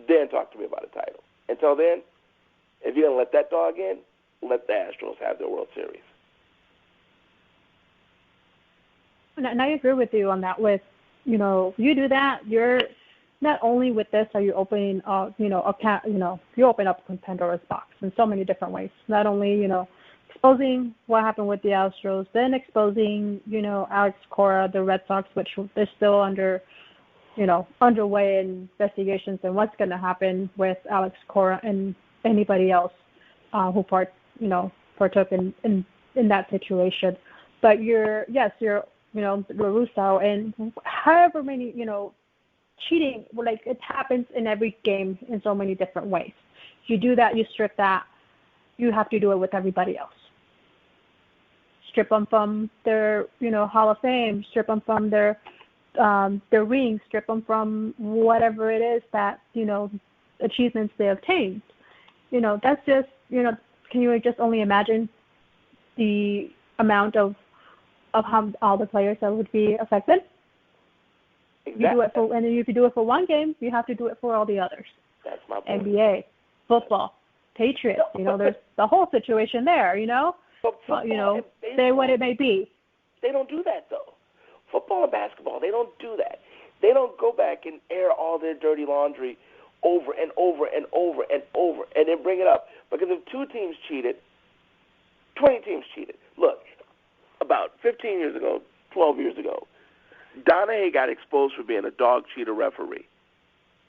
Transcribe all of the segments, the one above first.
then talk to me about a title. Until then, if you're going to let that dog in, let the Astros have their World Series. And I agree with you on that. With, you do that, you're not only with this are you opening, you open up Pandora's box in so many different ways. Not only, exposing what happened with the Astros, then exposing, Alex Cora, the Red Sox, which is still underway investigations, and what's going to happen with Alex Cora and anybody else who partook in that situation. But you're Russo, and however many, cheating, like it happens in every game in so many different ways. You do that, you strip that, you have to do it with everybody else. Strip them from their, Hall of Fame, strip them from their rings, strip them from whatever it is that, achievements they obtained. That's just, can you just only imagine the amount of how all the players that would be affected? Exactly. You do it for, and if you do it for one game, you have to do it for all the others. That's my point. NBA, football, Patriots. There's the whole situation there. Say what it may be. They don't do that though. Football and basketball, they don't do that. They don't go back and air all their dirty laundry over and over and over and over and then bring it up. Because if 2 teams cheated, 20 teams cheated. Look, about 15 years ago, 12 years ago, Donahue got exposed for being a dog cheater referee.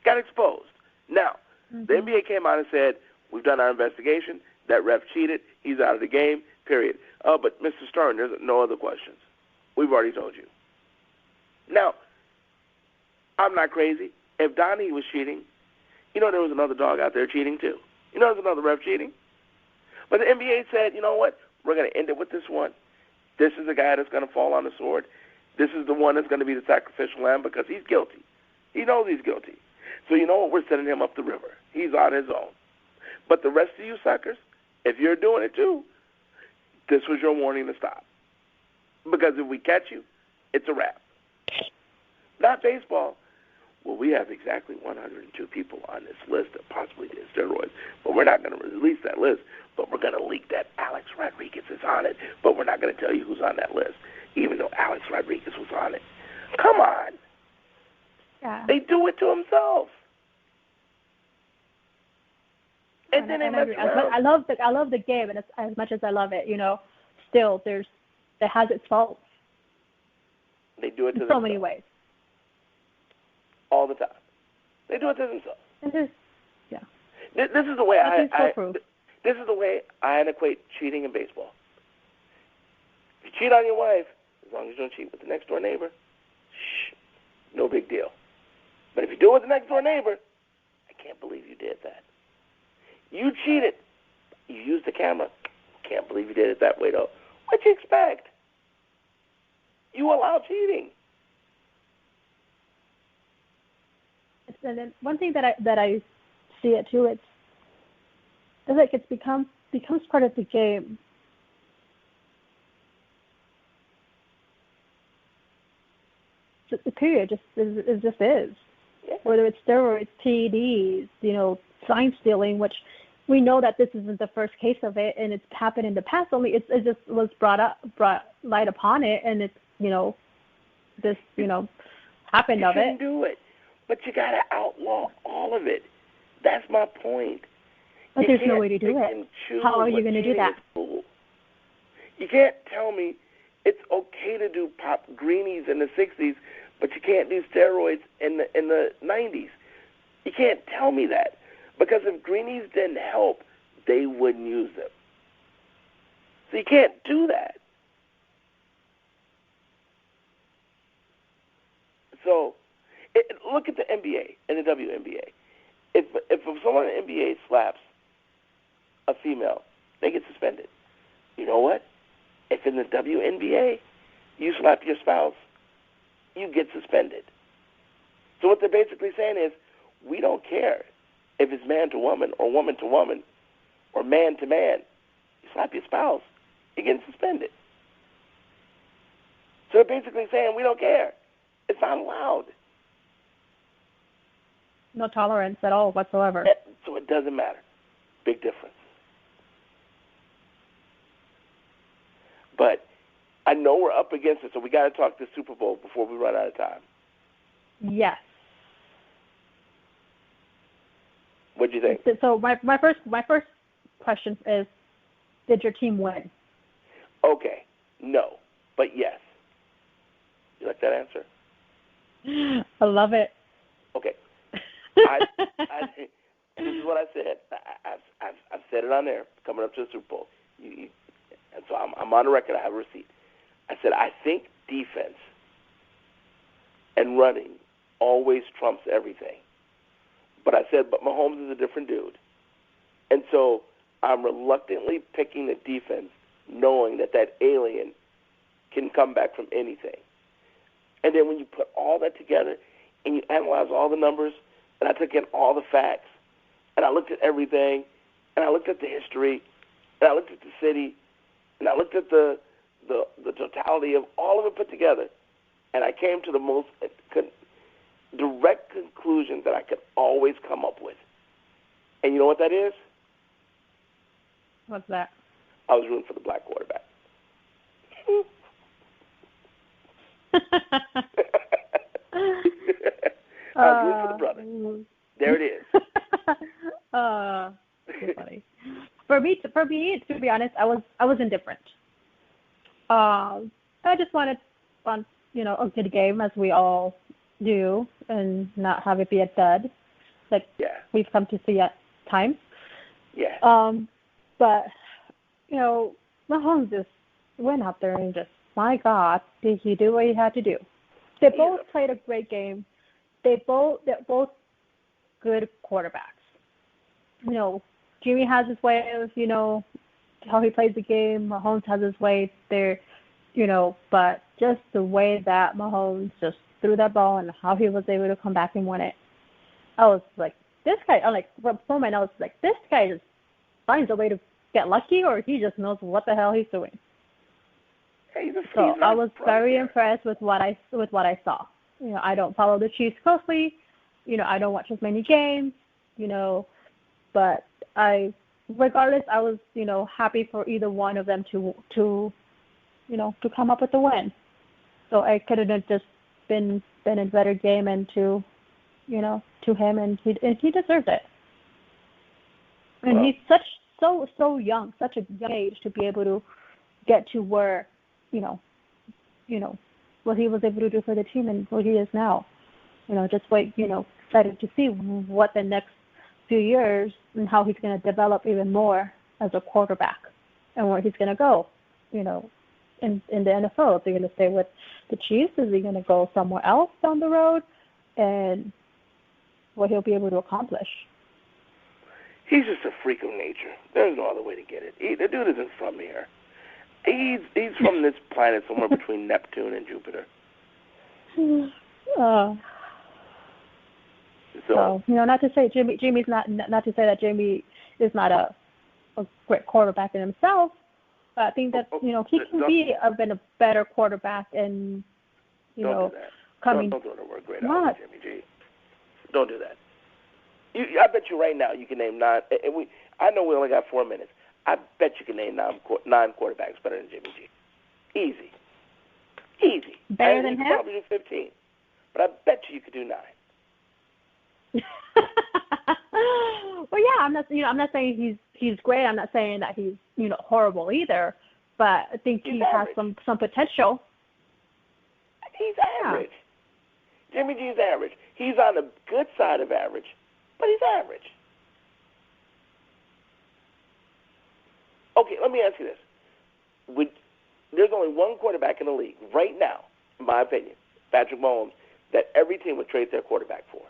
Got exposed. Now, the NBA came out and said, we've done our investigation. That ref cheated. He's out of the game, period. But Mr. Stern, there's no other questions. We've already told you. Now, I'm not crazy. If Donahue was cheating, there was another dog out there cheating too. There's another ref cheating. But the NBA said, you know what? We're going to end it with this one. This is the guy that's going to fall on the sword. This is the one that's going to be the sacrificial lamb because he's guilty. He knows he's guilty. So you know what? We're sending him up the river. He's on his own. But the rest of you suckers, if you're doing it too, this was your warning to stop. Because if we catch you, it's a wrap. Not baseball. Well, we have exactly 102 people on this list that possibly did steroids, but we're not going to release that list. But we're going to leak that Alex Rodriguez is on it, but we're not going to tell you who's on that list, even though Alex Rodriguez was on it. Come on. Yeah. They do it to themselves. And then they mess around. I love the game, and as much as I love it, still it has its faults. They do it to themselves. So many ways. All the time. They do it to themselves. And this is the way this is the way I equate cheating in baseball. If you cheat on your wife, as long as you don't cheat with the next door neighbor, no big deal. But if you do it with the next door neighbor, I can't believe you did that. You cheated. You used the camera. Can't believe you did it that way though. What'd you expect? You allow cheating. And then one thing that I see it too, it's like it becomes part of the game. The period just is. Yeah. Whether it's steroids, PEDs, sign stealing, which we know that this isn't the first case of it, and it's happened in the past. Only it just was brought light upon it, and it's this happened of it. You can do it, but you got to outlaw all of it. That's my point. But there's no way to do it. How are you going to do that? Cool. You can't tell me it's okay to do pop greenies in the 60s, but you can't do steroids in the 90s. You can't tell me that. Because if greenies didn't help, they wouldn't use them. So you can't do that. So look at the NBA and the WNBA. If someone in the NBA slaps a female, they get suspended. You know what? If in the WNBA you slap your spouse, you get suspended. So what they're basically saying is, we don't care if it's man to woman or woman to woman or man to man. You slap your spouse, you're getting suspended. So they're basically saying, we don't care. It's not allowed. No tolerance at all whatsoever. So it doesn't matter. Big difference. But I know we're up against it, so we got to talk the Super Bowl before we run out of time. Yes. What do you think? So my first question is, did your team win? Okay, no, but yes. You like that answer? I love it. Okay. This is what I said. I've said it on there coming up to the Super Bowl. And so I'm on the record. I have a receipt. I said, I think defense and running always trumps everything. But I said, but Mahomes is a different dude. And so I'm reluctantly picking the defense, knowing that alien can come back from anything. And then when you put all that together and you analyze all the numbers, and I took in all the facts, and I looked at everything, and I looked at the history, and I looked at the city, and I looked at the totality of all of it put together, and I came to the most direct conclusion that I could always come up with. And you know what that is? What's that? I was rooting for the black quarterback. I was rooting for the brother. There it is. Too funny. For me, to be honest, I was indifferent. I just wanted a good game, as we all do, and not have it be a dud, like we've come to see at times. Yeah. But Mahomes just went out there and just, my God, did he do what he had to do? They both played a great game. They're both good quarterbacks. Jimmy has his way of, how he plays the game. Mahomes has his way there, but just the way that Mahomes just threw that ball and how he was able to come back and win it. I was like, this guy, from my notes, like, this guy just finds a way to get lucky, or he just knows what the hell he's doing. So I was very impressed with what I saw. I don't follow the Chiefs closely. I don't watch as many games. But regardless, I was happy for either one of them to come up with the win. So I could have just been a better game, and to him, and he deserved it. And he's so young, such a young age, to be able to get to where what he was able to do for the team and what he is now. Just wait, excited to see what the next few years and how he's going to develop even more as a quarterback, and where he's going to go, in the NFL. Is he going to stay with the Chiefs? Is he going to go somewhere else down the road? And what he'll be able to accomplish. He's just a freak of nature. There's no other way to get it. The dude isn't from here. He's from this planet somewhere between Neptune and Jupiter. So not to say Jimmy's not to say that Jimmy is not a great quarterback in himself, but I think that he can be a better quarterback, and coming. Don't throw the word great out, Jimmy G. Don't do that. I bet you right now you can name 9. And I know we only got 4 minutes. I bet you can name 9 quarterbacks better than Jimmy G. Easy. Better than him? Probably do 15, but I bet you could do 9. Well, yeah, I'm not saying he's great. I'm not saying that he's horrible either. But I think he has some potential. He's average. Yeah. Jimmy G's average. He's on the good side of average, but he's average. Okay, let me ask you this. There's only one quarterback in the league right now, in my opinion, Patrick Mahomes, that every team would trade their quarterback for.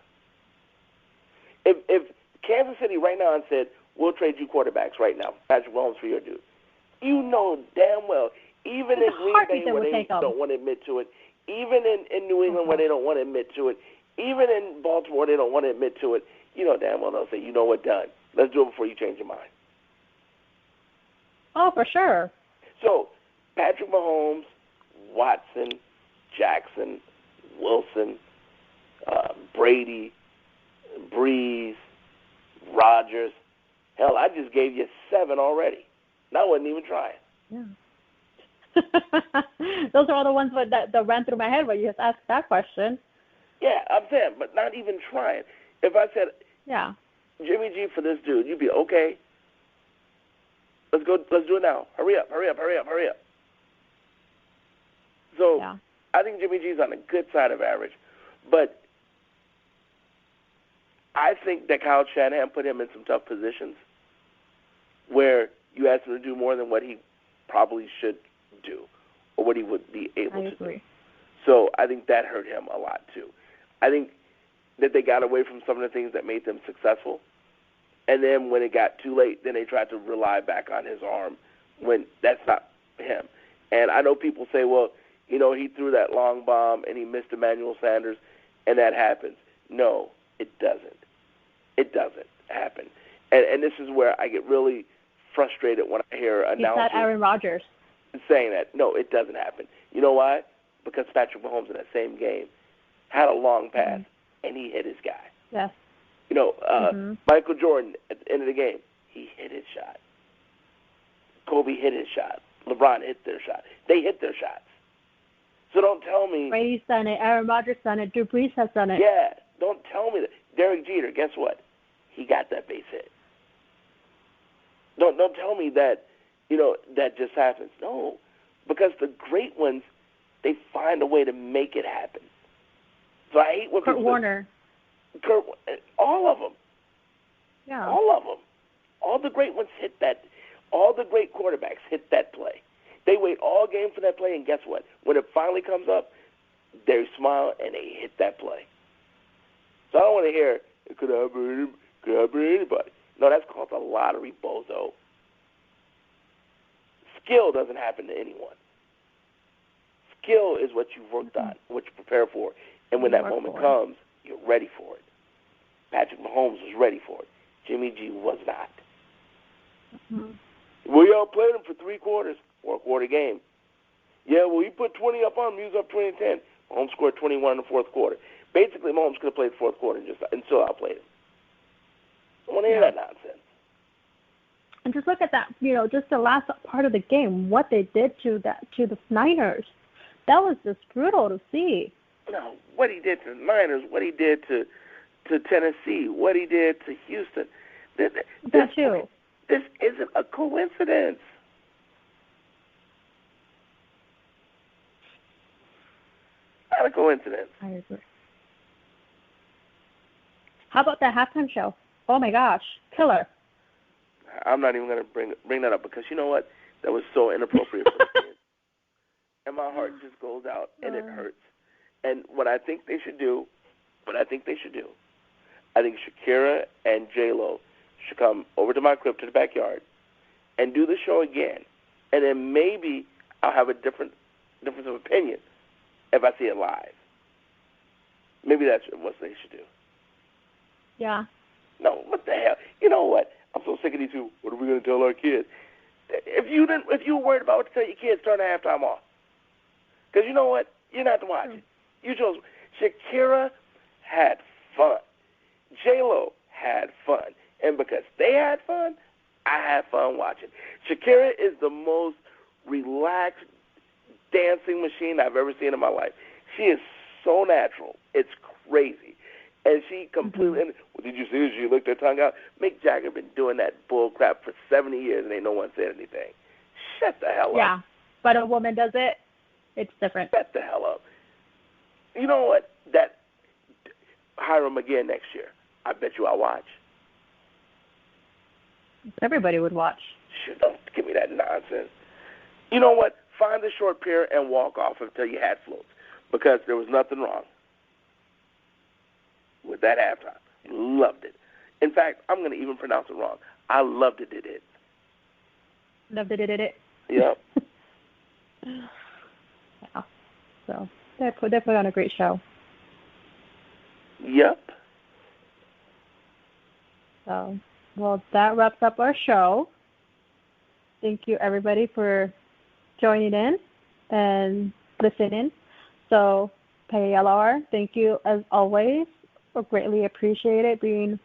If Kansas City right now and said, we'll trade you quarterbacks right now, Patrick Mahomes for your dude, damn well, even in Green Bay where they don't want to admit to it, even in New England where they don't want to admit to it, even in Baltimore where they don't want to admit to it, damn well they'll say, you know what, done. Let's do it before you change your mind. Oh, for sure. So, Patrick Mahomes, Watson, Jackson, Wilson, Brady, Breeze, Rogers. Hell, I just gave you 7 already. And I wasn't even trying. Yeah. Those are all the ones that ran through my head when you just asked that question. Yeah, I'm saying, but not even trying. If I said, yeah, Jimmy G for this dude, you'd be okay. Let's go. Let's do it now. Hurry up. So yeah. I think Jimmy G's on the good side of average, but I think that Kyle Shanahan put him in some tough positions where you asked him to do more than what he probably should do or what he would be able to do. So I think that hurt him a lot too. I think that they got away from some of the things that made them successful, and then when it got too late, then they tried to rely back on his arm when that's not him. And I know people say, well, you know, he threw that long bomb and he missed Emmanuel Sanders, and that happens. No, it doesn't. It doesn't happen. And this is where I get really frustrated when I hear announcers. It's not Aaron Rodgers. Saying that, no, it doesn't happen. You know why? Because Patrick Mahomes in that same game had a long pass, and he hit his guy. Yes. You know, Michael Jordan, at the end of the game, he hit his shot. Kobe hit his shot. LeBron hit their shot. They hit their shots. So don't tell me. Brady's done it. Aaron Rodgers done it. Drew Brees has done it. Yeah, don't tell me that. Derek Jeter, guess what? He got that base hit. Don't tell me that, you know, that just happens. No, because the great ones, they find a way to make it happen. So I hate when Kurt people Warner. Kurt, all of them. Yeah. All of them. All the great ones hit that. All the great quarterbacks hit that play. They wait all game for that play, and guess what? When it finally comes up, they smile and they hit that play. So I don't want to hear, it could happen to anybody. No, that's called a lottery, bozo. Skill doesn't happen to anyone. Skill is what you've worked on, what you prepare for. And when that moment comes, you're ready for it. Patrick Mahomes was ready for it. Jimmy G was not. We outplayed him for 3 quarters, 4-quarter game. Yeah, well, he put 20 up on him. He was up 20-10. Mahomes scored 21 in the 4th quarter. Basically, Mahomes could have played the 4th quarter and still outplayed him. I want to hear that nonsense. And just look at that, you know, just the last part of the game, what they did to the Niners. That was just brutal to see. No, what he did to the Niners, what he did to Tennessee, what he did to Houston. This isn't a coincidence. Not a coincidence. I agree. How about that halftime show? Oh my gosh, killer. I'm not even going to bring that up because you know what? That was so inappropriate for the kids. And my heart just goes out and it hurts. And what I think they should do, I think Shakira and J-Lo should come over to my crib, to the backyard, and do the show again. And then maybe I'll have a difference of opinion if I see it live. Maybe that's what they should do. Yeah. No, what the hell? You know what? I'm so sick of these people. What are we going to tell our kids? If you were worried about what to tell your kids, turn the halftime off. Because you know what? You're not to watch it. You chose. Shakira had fun. J-Lo had fun. And because they had fun, I had fun watching. Shakira is the most relaxed dancing machine I've ever seen in my life. She is so natural. It's crazy. And she completely, did you see her? She licked her tongue out. Mick Jagger been doing that bull crap for 70 years and ain't no one said anything. Shut the hell up. Yeah, but a woman does it, it's different. Shut the hell up. You know what? Hire him again next year. I bet you I'll watch. Everybody would watch. Shit, don't give me that nonsense. You know what? Find the short pier and walk off until your hat floats because there was nothing wrong with that halftime. Loved it. In fact, I'm going to even pronounce it wrong. I loved it. Loved it. Yep. Yeah. So they put on a great show. Yep. So, well, that wraps up our show. Thank you, everybody, for joining in and listening. So, PLR, thank you as always greatly appreciate it being